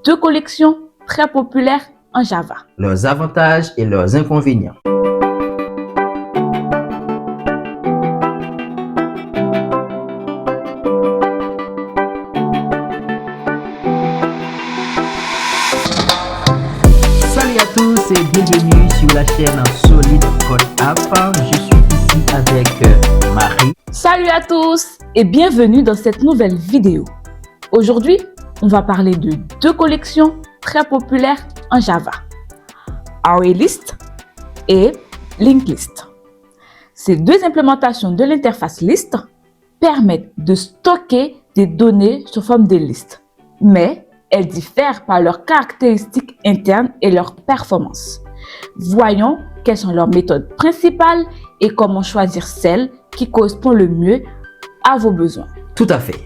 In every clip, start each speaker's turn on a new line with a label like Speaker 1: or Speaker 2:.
Speaker 1: deux collections très populaires en Java.
Speaker 2: Leurs avantages et leurs inconvénients. Salut à tous et bienvenue sur la chaîne Solid Code App. Je suis ici avec Marie.
Speaker 1: Salut à tous et bienvenue dans cette nouvelle vidéo. Aujourd'hui, on va parler de deux collections très populaires en Java, ArrayList et LinkedList. Ces deux implémentations de l'interface list permettent de stocker des données sous forme de listes, mais elles diffèrent par leurs caractéristiques internes et leur performance. Voyons quelles sont leurs méthodes principales et comment choisir celle qui correspond le mieux à vos besoins.
Speaker 2: Tout à fait.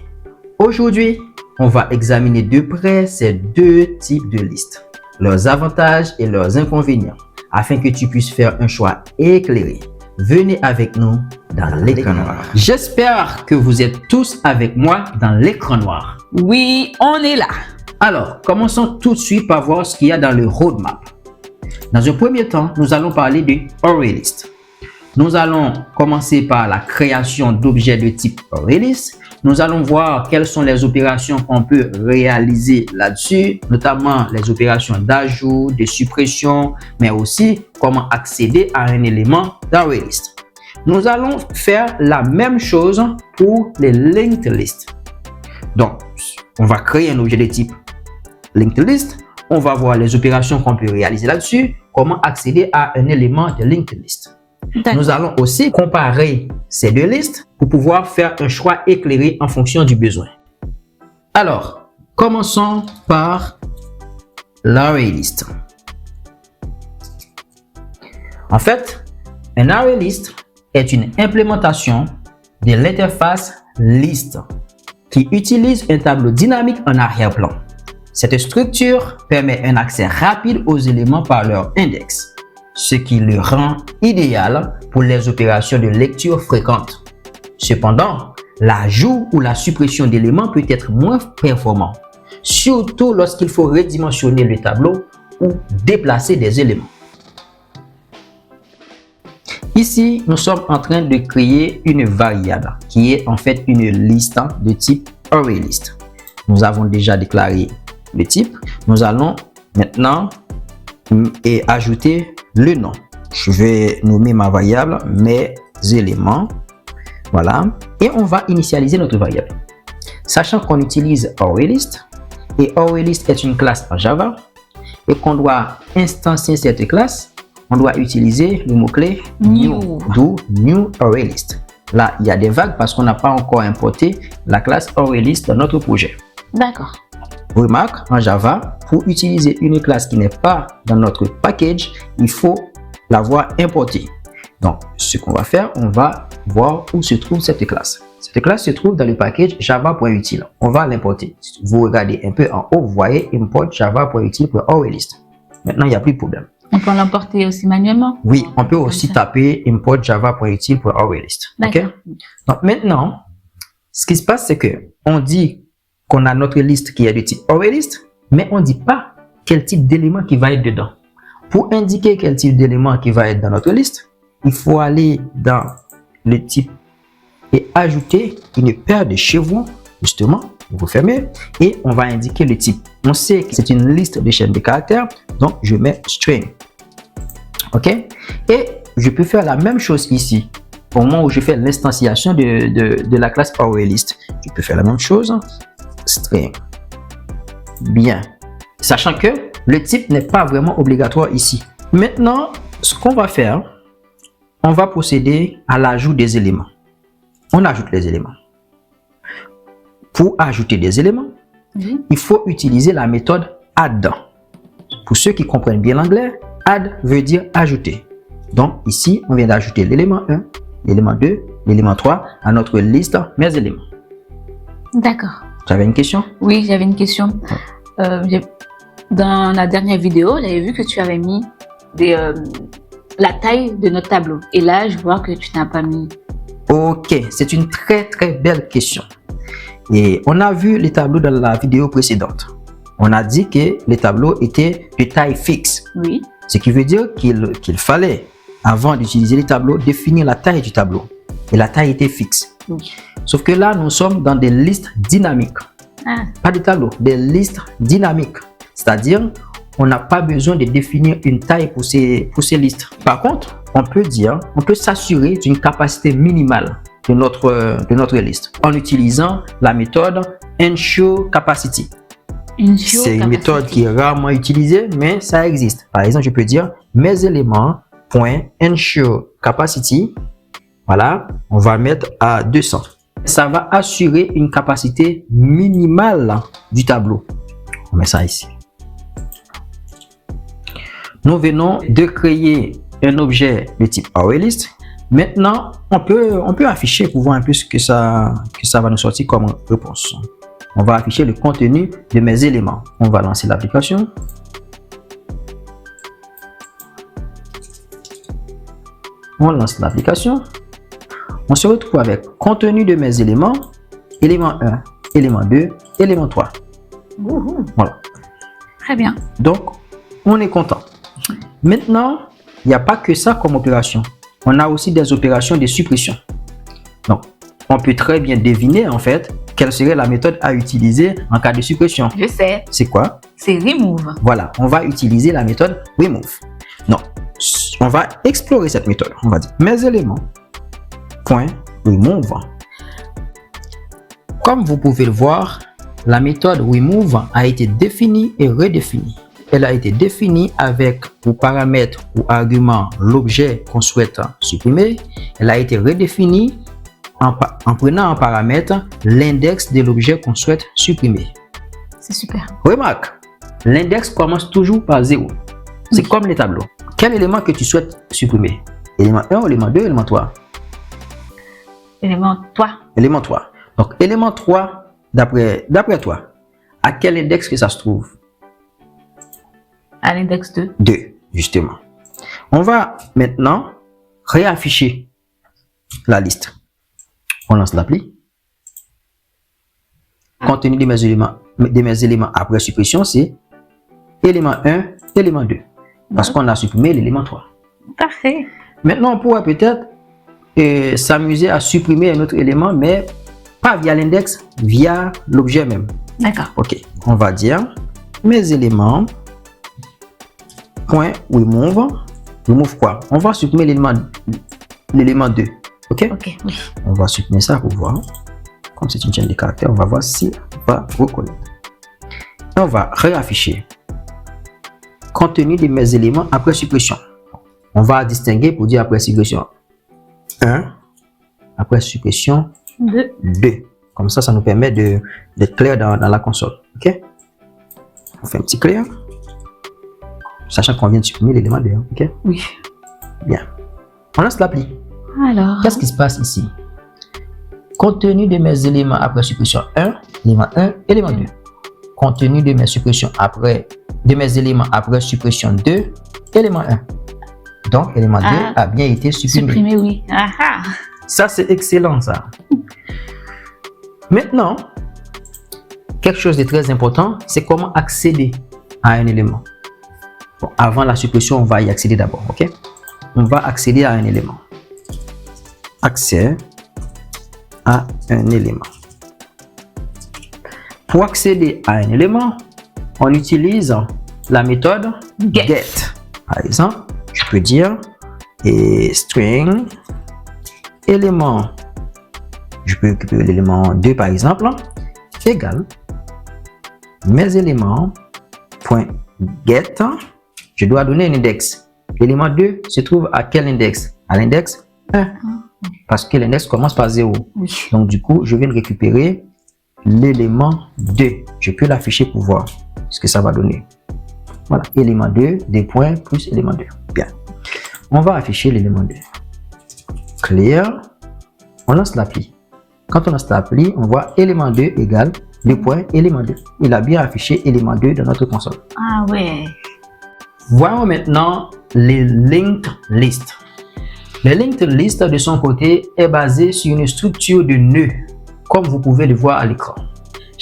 Speaker 2: Aujourd'hui, on va examiner de près ces deux types de listes, leurs avantages et leurs inconvénients, afin que tu puisses faire un choix éclairé. Venez avec nous dans l'écran noir. J'espère que vous êtes tous avec moi dans l'écran noir.
Speaker 1: Oui, on est là.
Speaker 2: Alors, commençons tout de suite par voir ce qu'il y a dans le roadmap. Dans un premier temps, nous allons parler de ArrayList. Nous allons commencer par la création d'objets de type ArrayList. Nous allons voir quelles sont les opérations qu'on peut réaliser là-dessus, notamment les opérations d'ajout, de suppression, mais aussi comment accéder à un élément d'ArrayList. Nous allons faire la même chose pour les linked lists. Donc, on va créer un objet de type linked list. On va voir les opérations qu'on peut réaliser là-dessus, comment accéder à un élément de linked list. Nous allons aussi comparer ces deux listes pour pouvoir faire un choix éclairé en fonction du besoin. Alors, commençons par l'ArrayList. En fait, un ArrayList est une implémentation de l'interface list qui utilise un tableau dynamique en arrière-plan. Cette structure permet un accès rapide aux éléments par leur index, ce qui le rend idéal pour les opérations de lecture fréquentes. Cependant, l'ajout ou la suppression d'éléments peut être moins performant, surtout lorsqu'il faut redimensionner le tableau ou déplacer des éléments. Ici, nous sommes en train de créer une variable qui est en fait une liste de type ArrayList. Nous avons déjà déclaré le type. Nous allons maintenant ajouter le nom. Je vais nommer ma variable mes éléments. Voilà. Et on va initialiser notre variable. Sachant qu'on utilise ArrayList et ArrayList est une classe en Java et qu'on doit instancier cette classe, on doit utiliser le mot-clé new, d'où new ArrayList. Là, il y a des vagues parce qu'on n'a pas encore importé la classe ArrayList dans notre projet.
Speaker 1: D'accord.
Speaker 2: Remarque, en Java, pour utiliser une classe qui n'est pas dans notre package, il faut l'avoir importée. Donc, ce qu'on va faire, on va voir où se trouve cette classe. Cette classe se trouve dans le package java.util. On va l'importer. Si vous regardez un peu en haut, vous voyez import java.util.ArrayList. Maintenant, il n'y a plus de problème.
Speaker 1: On peut l'importer aussi manuellement?
Speaker 2: Oui, on peut aussi taper import java.util.ArrayList. OK? Donc, maintenant, ce qui se passe, c'est que on dit qu'on a notre liste qui est de type ArrayList, mais on ne dit pas quel type d'élément qui va être dedans. Pour indiquer quel type d'élément qui va être dans notre liste, il faut aller dans le type et ajouter une paire de chevrons, justement, vous fermez, et on va indiquer le type. On sait que c'est une liste de chaînes de caractères, donc je mets string. OK? Et je peux faire la même chose ici. Au moment où je fais l'instanciation de la classe ArrayList, je peux faire la même chose. String. Bien. Sachant que le type n'est pas vraiment obligatoire ici. Maintenant, ce qu'on va faire, on va procéder à l'ajout des éléments. On ajoute les éléments. Pour ajouter des éléments, il faut utiliser la méthode add. Pour ceux qui comprennent bien l'anglais, add veut dire ajouter. Donc ici, on vient d'ajouter l'élément 1, l'élément 2, l'élément 3 à notre liste mes éléments.
Speaker 1: D'accord.
Speaker 2: Tu avais une question?
Speaker 1: Oui, j'avais une question. Dans la dernière vidéo, j'avais vu que tu avais mis la taille de notre tableau. Et là, je vois que tu n'as pas mis.
Speaker 2: Ok, c'est une très belle question. Et on a vu les tableaux dans la vidéo précédente. on a dit que les tableaux étaient de taille fixe.
Speaker 1: Oui.
Speaker 2: Ce qui veut dire qu'il fallait, avant d'utiliser les tableaux, définir la taille du tableau. Et la taille était fixe.
Speaker 1: Oui.
Speaker 2: Sauf que là, nous sommes dans des listes dynamiques.
Speaker 1: Ah.
Speaker 2: Pas de tableaux, des listes dynamiques. C'est-à-dire, on n'a pas besoin de définir une taille pour ces listes. Par contre, on peut s'assurer d'une capacité minimale de notre liste en utilisant la méthode Ensure Capacity. C'est une méthode qui est rarement utilisée, mais ça existe. Par exemple, je peux dire mes éléments.ensure capacity. Voilà, on va mettre à 200. Ça va assurer une capacité minimale du tableau. On met ça ici. Nous venons de créer un objet de type ArrayList. Maintenant, on peut afficher pour voir un peu ce que ça va nous sortir comme réponse. On va afficher le contenu de mes éléments. On va lancer l'application. On lance l'application. On se retrouve avec contenu de mes éléments, élément 1, élément 2, élément 3. Voilà.
Speaker 1: Très bien.
Speaker 2: Donc, on est content. Maintenant, il n'y a pas que ça comme opération. On a aussi des opérations de suppression. Donc, on peut très bien deviner en fait quelle serait la méthode à utiliser en cas de suppression.
Speaker 1: Je sais.
Speaker 2: C'est quoi?
Speaker 1: C'est remove.
Speaker 2: Voilà, on va utiliser la méthode remove. Donc, on va explorer cette méthode. On va dire mes éléments point remove. Comme vous pouvez le voir, la méthode remove a été définie et redéfinie. Elle a été définie avec pour paramètre ou argument l'objet qu'on souhaite supprimer. Elle a été redéfinie en prenant en paramètre l'index de l'objet qu'on souhaite supprimer.
Speaker 1: C'est super.
Speaker 2: Remarque, l'index commence toujours par 0. C'est comme les tableaux. Quel élément que tu souhaites supprimer? Élément 1, élément 2, élément 3?
Speaker 1: Élément 3.
Speaker 2: Élément 3. Donc, élément 3, d'après toi, à quel index que ça se trouve?
Speaker 1: À l'index 2.
Speaker 2: 2, justement. On va maintenant réafficher la liste. On lance l'appli. Contenu de mes éléments après suppression, c'est élément 1, élément 2. Parce qu'on a supprimé l'élément 3.
Speaker 1: Parfait.
Speaker 2: Maintenant, on pourrait peut-être s'amuser à supprimer un autre élément, mais pas via l'index, via l'objet même.
Speaker 1: D'accord.
Speaker 2: Ok, on va dire mes éléments point remove. Remove quoi? On va supprimer l'élément 2. Ok?
Speaker 1: Ok, oui.
Speaker 2: On va supprimer ça pour voir. Comme c'est une chaîne de caractères, on va voir si on va reconnaître. Et on va réafficher contenu de mes éléments après suppression. On va distinguer pour dire après suppression 1, après suppression 2. Comme ça, ça nous permet d'être clair dans la console. Ok? On fait un petit clair. Sachant qu'on vient de supprimer l'élément 2. Ok?
Speaker 1: Oui.
Speaker 2: Bien. On lance l'appli.
Speaker 1: Alors.
Speaker 2: Qu'est-ce qui se passe ici? Contenu de mes éléments après suppression 1, élément 1, élément 2. Contenu de mes éléments après suppression 2, élément 1. Donc, élément 2 a bien été supprimé.
Speaker 1: Supprimé, oui. Aha.
Speaker 2: Ça, c'est excellent, ça. Maintenant, quelque chose de très important, c'est comment accéder à un élément. Bon, avant la suppression, on va y accéder d'abord, ok? On va accéder à un élément. Accès à un élément. Pour accéder à un élément, on utilise la méthode get. Par exemple, je peux dire string élément, je peux récupérer l'élément 2 par exemple, égal mes éléments point get. Je dois donner un index. L'élément 2 se trouve à quel index? À l'index 1. Parce que l'index commence par 0.
Speaker 1: Oui.
Speaker 2: Donc du coup, je viens de récupérer l'élément 2. Je peux l'afficher pour voir ce que ça va donner. Voilà, élément 2, des points plus élément 2. Bien. On va afficher l'élément 2. Clear. On lance l'appli. Quand on lance l'appli, on voit élément 2 égale des points élément 2. Il a bien affiché élément 2 dans notre console.
Speaker 1: Ah ouais.
Speaker 2: Voyons maintenant les linked lists. Les linked lists de son côté est basé sur une structure de nœuds, comme vous pouvez le voir à l'écran.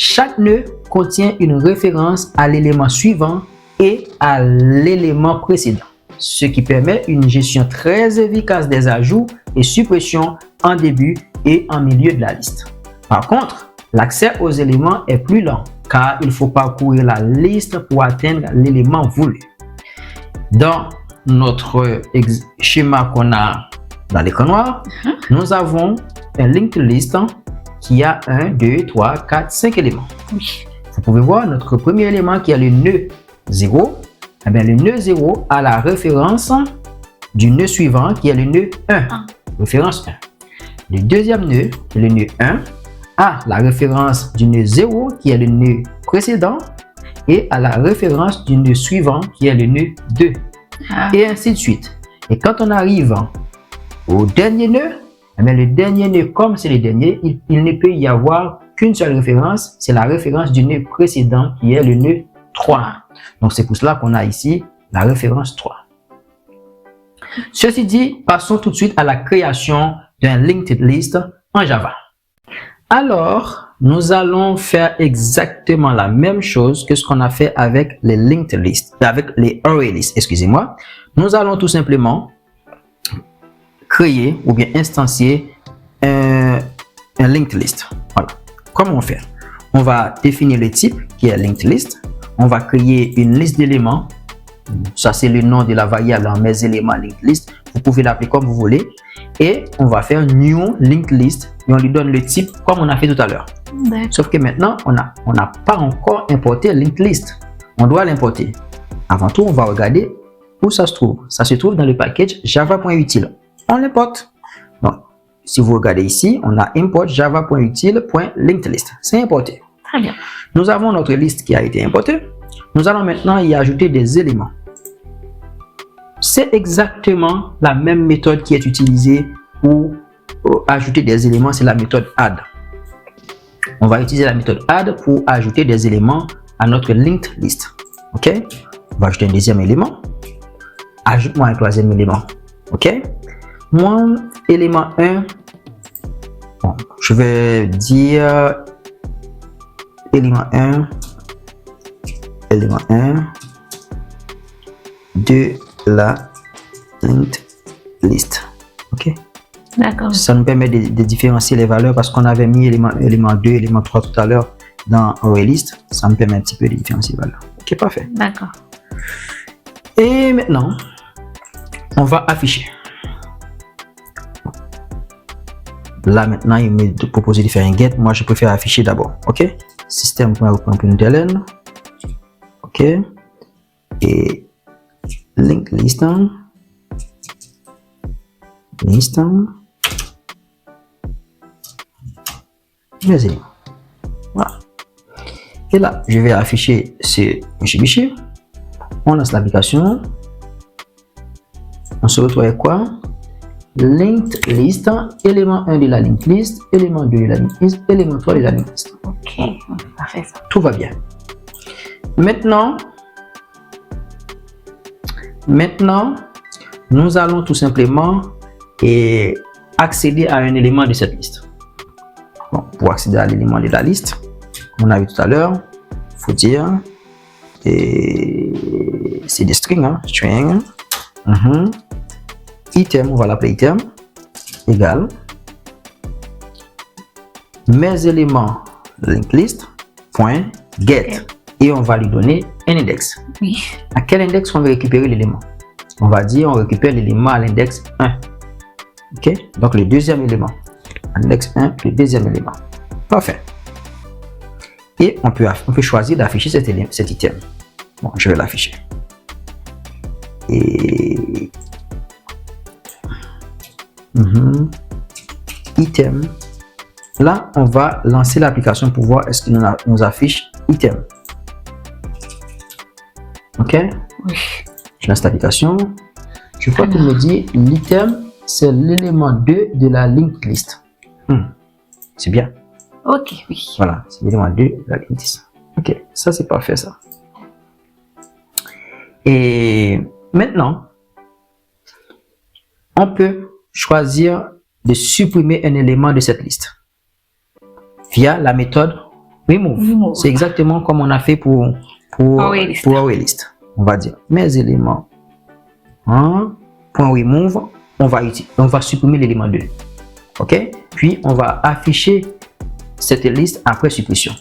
Speaker 2: Chaque nœud contient une référence à l'élément suivant et à l'élément précédent, ce qui permet une gestion très efficace des ajouts et suppressions en début et en milieu de la liste. Par contre, l'accès aux éléments est plus lent car il faut parcourir la liste pour atteindre l'élément voulu. Dans notre schéma qu'on a dans l'écran noir, nous avons un linked list qui a 1, 2, 3, 4, 5 éléments.
Speaker 1: Oui.
Speaker 2: Vous pouvez voir notre premier élément qui est le nœud 0. Eh bien, le nœud 0 a la référence du nœud suivant qui est le nœud 1. Référence 1. Le deuxième nœud, le nœud 1, a la référence du nœud 0 qui est le nœud précédent et à la référence du nœud suivant qui est le nœud 2. Et ainsi de suite. Et quand on arrive au dernier nœud, eh bien, le dernier nœud, comme c'est le dernier, il ne peut y avoir qu'une seule référence, c'est la référence du nœud précédent qui est le nœud 3. Donc c'est pour cela qu'on a ici la référence 3. Ceci dit, passons tout de suite à la création d'un linked list en Java. Alors, nous allons faire exactement la même chose que ce qu'on a fait avec les linked lists, avec les array lists, excusez-moi. Nous allons tout simplement créer ou bien instancier un linked list. Voilà. Comment on fait? On va définir le type qui est linked list. On va créer une liste d'éléments. Ça, c'est le nom de la variable en mes éléments linked list. Vous pouvez l'appeler comme vous voulez. Et on va faire new linked list et on lui donne le type comme on a fait tout à l'heure. Sauf que maintenant, on n'a pas encore importé linked list. On doit l'importer. Avant tout, on va regarder où ça se trouve. Ça se trouve dans le package java.util. On l'importe. Donc, si vous regardez ici, on a import java.util.linkedList. C'est importé.
Speaker 1: Très bien.
Speaker 2: Nous avons notre liste qui a été importée. Nous allons maintenant y ajouter des éléments. C'est exactement la même méthode qui est utilisée pour ajouter des éléments. C'est la méthode add. On va utiliser la méthode add pour ajouter des éléments à notre linked list. OK? On va ajouter un deuxième élément. Ajoute-moi un troisième élément. OK? Moi, élément 1, bon, je vais dire élément 1 de la linked list. OK?
Speaker 1: D'accord.
Speaker 2: Ça nous permet de différencier les valeurs parce qu'on avait mis élément 1, élément 2, élément 3 tout à l'heure dans array list. Ça me permet un petit peu de différencier les valeurs. OK, parfait.
Speaker 1: D'accord.
Speaker 2: Et maintenant, on va afficher. Là, maintenant, il me propose de faire un get. Moi, je préfère afficher d'abord. OK? Système.out.println. OK? Et link list. Mes éléments. Voilà. Et là, je vais afficher ce fichier. On lance l'application. On se retrouve avec quoi? Linked list, élément 1 de la linked list, élément 2 de la linked list, élément 3 de la linked list.
Speaker 1: OK, parfait ça.
Speaker 2: Tout va bien. Maintenant, nous allons tout simplement accéder à un élément de cette liste. Bon, pour accéder à l'élément de la liste, on a vu tout à l'heure, il faut dire, c'est des strings, hein, string. Item, on va l'appeler item, égal mes éléments linked list point get et on va lui donner un index.
Speaker 1: Oui.
Speaker 2: À quel index on va récupérer l'élément? On va dire on récupère l'élément à l'index 1. OK? Donc le deuxième élément. Index 1, le deuxième élément. Parfait. Et on peut choisir d'afficher cet item. Bon, je vais l'afficher. Et item. Là, on va lancer l'application pour voir est-ce qu'il nous affiche item. OK?
Speaker 1: Oui.
Speaker 2: Je lance l'application. Je crois qu'il me dit l'item, c'est l'élément 2 de la linked list. C'est bien.
Speaker 1: OK, oui.
Speaker 2: Voilà, c'est l'élément 2 de la linked list. OK, ça c'est parfait ça. Et maintenant, on peut choisir de supprimer un élément de cette liste via la méthode remove. C'est exactement comme on a fait pour ArrayList. On va dire mes éléments. Point remove, on va supprimer l'élément 2. OK? Puis on va afficher cette liste après suppression.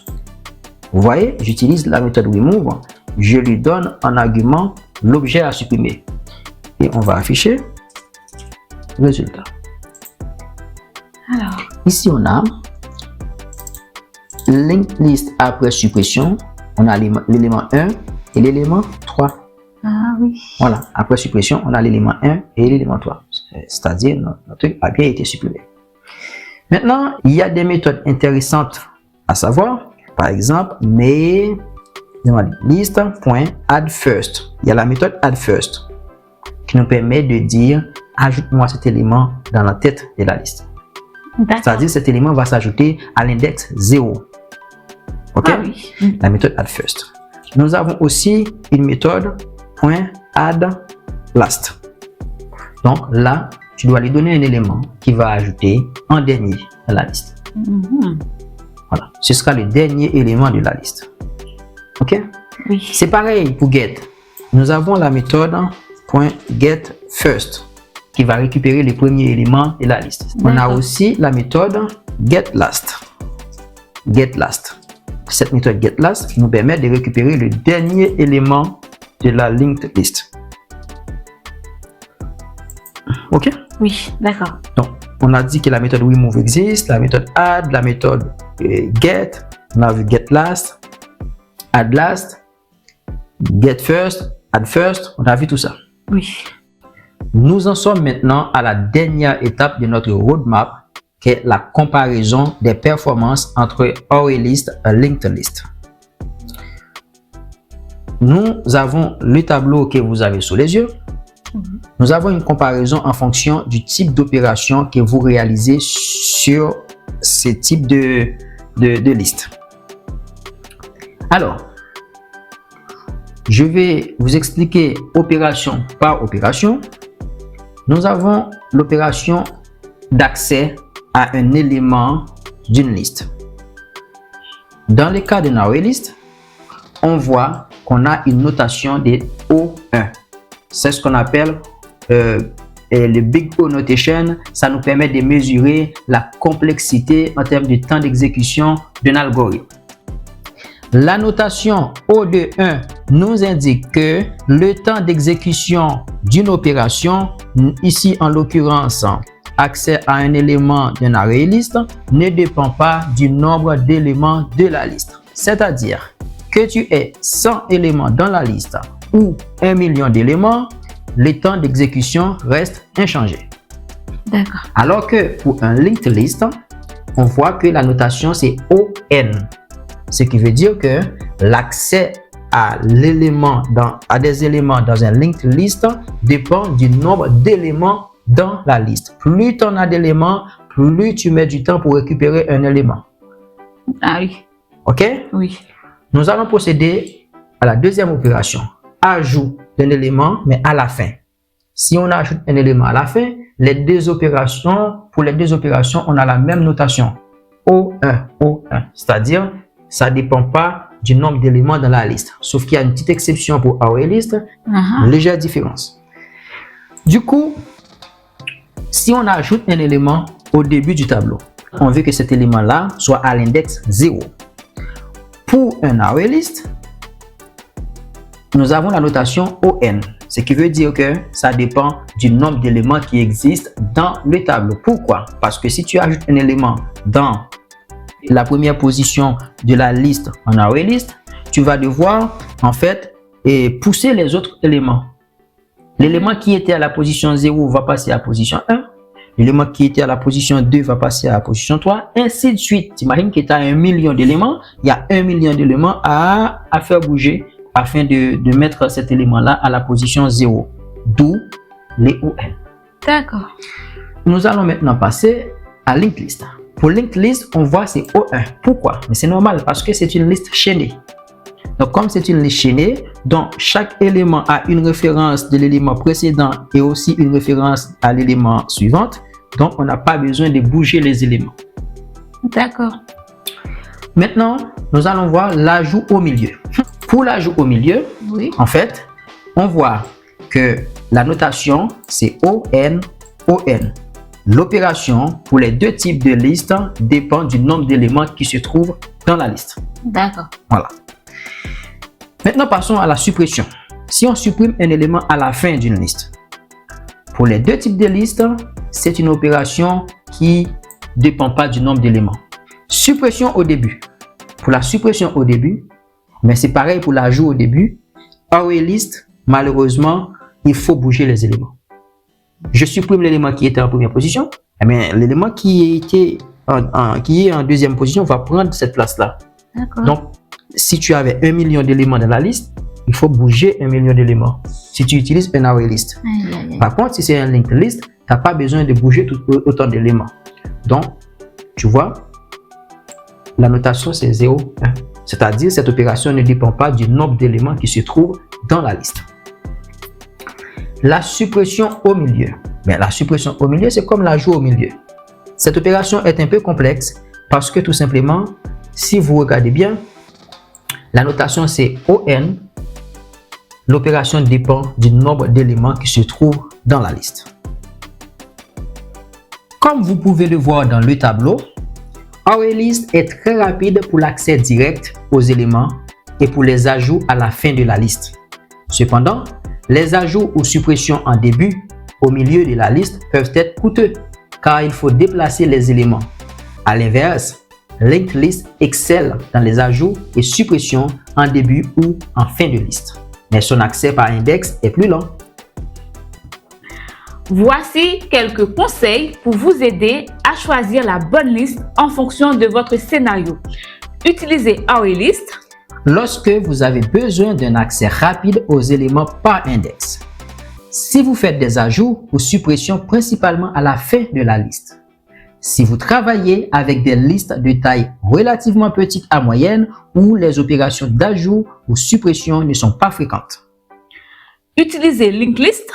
Speaker 2: Vous voyez, j'utilise la méthode remove. Je lui donne en argument l'objet à supprimer. Et on va afficher le résultat.
Speaker 1: Alors,
Speaker 2: ici, on a linked list après suppression. On a l'élément 1 et l'élément 3.
Speaker 1: Ah oui.
Speaker 2: Voilà, après suppression, on a l'élément 1 et l'élément 3. C'est-à-dire, notre truc a bien été supprimé. Maintenant, il y a des méthodes intéressantes à savoir. Par exemple, list.addFirst. Il y a la méthode addFirst qui nous permet de dire ajoute-moi cet élément dans la tête de la liste. C'est-à-dire cet élément va s'ajouter à l'index 0. OK?
Speaker 1: Ah oui.
Speaker 2: La méthode addFirst. Nous avons aussi une méthode .addLast. Donc là, tu dois lui donner un élément qui va ajouter en dernier à la liste. Voilà, ce sera le dernier élément de la liste. OK?
Speaker 1: Oui.
Speaker 2: C'est pareil pour get. Nous avons la méthode .getFirst qui va récupérer les premiers éléments de la liste. On a aussi la méthode getLast. GetLast. Cette méthode getLast nous permet de récupérer le dernier élément de la linked list. OK?
Speaker 1: Oui, d'accord.
Speaker 2: Donc, on a dit que la méthode remove existe, la méthode add, la méthode get, on a vu getLast, addLast, getFirst, addFirst, on a vu tout ça.
Speaker 1: Oui.
Speaker 2: Nous en sommes maintenant à la dernière étape de notre roadmap, qui est la comparaison des performances entre ArrayList et linked list. Nous avons le tableau que vous avez sous les yeux. Nous avons une comparaison en fonction du type d'opération que vous réalisez sur ce type de liste. Alors, je vais vous expliquer opération par opération. Nous avons l'opération d'accès à un élément d'une liste. Dans le cas d'une ArrayList, on voit qu'on a une notation de O1. C'est ce qu'on appelle le Big O Notation. Ça nous permet de mesurer la complexité en termes de temps d'exécution d'un algorithme. La notation O de 1 nous indique que le temps d'exécution d'une opération, ici en l'occurrence accès à un élément d'un ArrayList, ne dépend pas du nombre d'éléments de la liste. C'est-à-dire que tu aies 100 éléments dans la liste ou 1 million d'éléments, le temps d'exécution reste inchangé.
Speaker 1: D'accord.
Speaker 2: Alors que pour un linked list, on voit que la notation c'est ON. Ce qui veut dire que l'accès à des éléments dans un linked list dépend du nombre d'éléments dans la liste. Plus tu en as d'éléments, plus tu mets du temps pour récupérer un élément.
Speaker 1: Ah oui.
Speaker 2: OK?
Speaker 1: Oui.
Speaker 2: Nous allons procéder à la deuxième opération. Ajout d'un élément, mais à la fin. Si on ajoute un élément à la fin, pour les deux opérations, on a la même notation. O1, O1. C'est-à-dire, ça ne dépend pas du nombre d'éléments dans la liste. Sauf qu'il y a une petite exception pour ArrayList, légère différence. Du coup, si on ajoute un élément au début du tableau, on veut que cet élément-là soit à l'index 0. Pour un ArrayList, nous avons la notation ON, ce qui veut dire que ça dépend du nombre d'éléments qui existent dans le tableau. Pourquoi? Parce que si tu ajoutes un élément dans la première position de la liste en ArrayList, tu vas devoir en fait pousser les autres éléments. L'élément qui était à la position 0 va passer à la position 1. L'élément qui était à la position 2 va passer à la position 3, ainsi de suite. Tu imagines que tu as 1 million d'éléments. Il y a 1 million d'éléments à faire bouger afin de mettre cet élément-là à la position 0. D'où les ON.
Speaker 1: D'accord.
Speaker 2: Nous allons maintenant passer à linked list. Pour linked list, on voit c'est O1. Pourquoi? Mais c'est normal parce que c'est une liste chaînée. Donc, comme c'est une liste chaînée, donc chaque élément a une référence de l'élément précédent et aussi une référence à l'élément suivant. Donc, on n'a pas besoin de bouger les éléments.
Speaker 1: D'accord.
Speaker 2: Maintenant, nous allons voir l'ajout au milieu. Pour l'ajout au milieu,
Speaker 1: Oui.
Speaker 2: en fait, on voit que la notation, c'est ON, ON. L'opération pour les deux types de listes dépend du nombre d'éléments qui se trouvent dans la liste.
Speaker 1: D'accord.
Speaker 2: Voilà. Maintenant, passons à la suppression. Si on supprime un élément à la fin d'une liste, pour les deux types de listes, c'est une opération qui ne dépend pas du nombre d'éléments. Suppression au début. Pour la suppression au début, mais c'est pareil pour l'ajout au début. ArrayList, malheureusement, il faut bouger les éléments. Je supprime l'élément qui était en première position, mais l'élément qui est en deuxième position va prendre cette place-là. Donc, si tu avais 1 million d'éléments dans la liste, il faut bouger 1 million d'éléments si tu utilises un ArrayList. Par contre, si c'est un linked list, tu n'as pas besoin de bouger autant d'éléments. Donc, tu vois, la notation c'est 0, 1. C'est-à-dire, cette opération ne dépend pas du nombre d'éléments qui se trouvent dans la liste. La suppression au milieu. Mais la suppression au milieu, c'est comme l'ajout au milieu. Cette opération est un peu complexe parce que tout simplement, si vous regardez bien, la notation c'est ON. L'opération dépend du nombre d'éléments qui se trouvent dans la liste. Comme vous pouvez le voir dans le tableau, ArrayList est très rapide pour l'accès direct aux éléments et pour les ajouts à la fin de la liste. Cependant, les ajouts ou suppressions en début, au milieu de la liste peuvent être coûteux car il faut déplacer les éléments. À l'inverse, Linked List excelle dans les ajouts et suppressions en début ou en fin de liste, mais son accès par index est plus lent.
Speaker 1: Voici quelques conseils pour vous aider à choisir la bonne liste en fonction de votre scénario. Utilisez ArrayList
Speaker 2: lorsque vous avez besoin d'un accès rapide aux éléments par index. Si vous faites des ajouts ou suppressions principalement à la fin de la liste. Si vous travaillez avec des listes de taille relativement petite à moyenne où les opérations d'ajout ou suppression ne sont pas fréquentes.
Speaker 1: Utilisez Linked List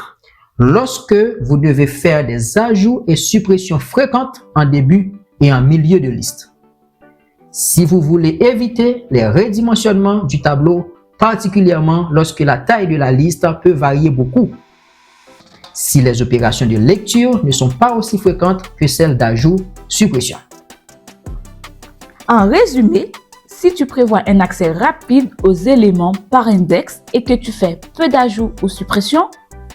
Speaker 2: lorsque vous devez faire des ajouts et suppressions fréquentes en début et en milieu de liste. Si vous voulez éviter les redimensionnements du tableau, particulièrement lorsque la taille de la liste peut varier beaucoup. Si les opérations de lecture ne sont pas aussi fréquentes que celles d'ajout-suppression.
Speaker 1: En résumé, si tu prévois un accès rapide aux éléments par index et que tu fais peu d'ajouts ou suppressions,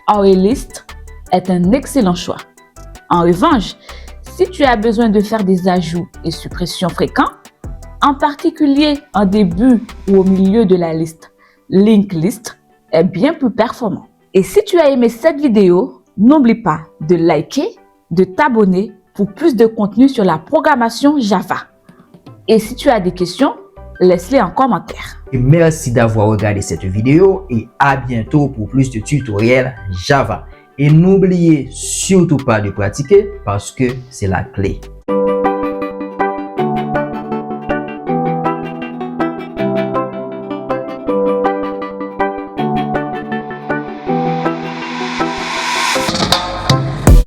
Speaker 1: ArrayList est un excellent choix. En revanche, si tu as besoin de faire des ajouts et suppressions fréquents, en particulier en début ou au milieu de la liste, Linked List est bien plus performant. Et si tu as aimé cette vidéo, n'oublie pas de liker, de t'abonner pour plus de contenu sur la programmation Java. Et si tu as des questions, laisse-les en commentaire.
Speaker 2: Et merci d'avoir regardé cette vidéo et à bientôt pour plus de tutoriels Java. Et n'oubliez surtout pas de pratiquer parce que c'est la clé.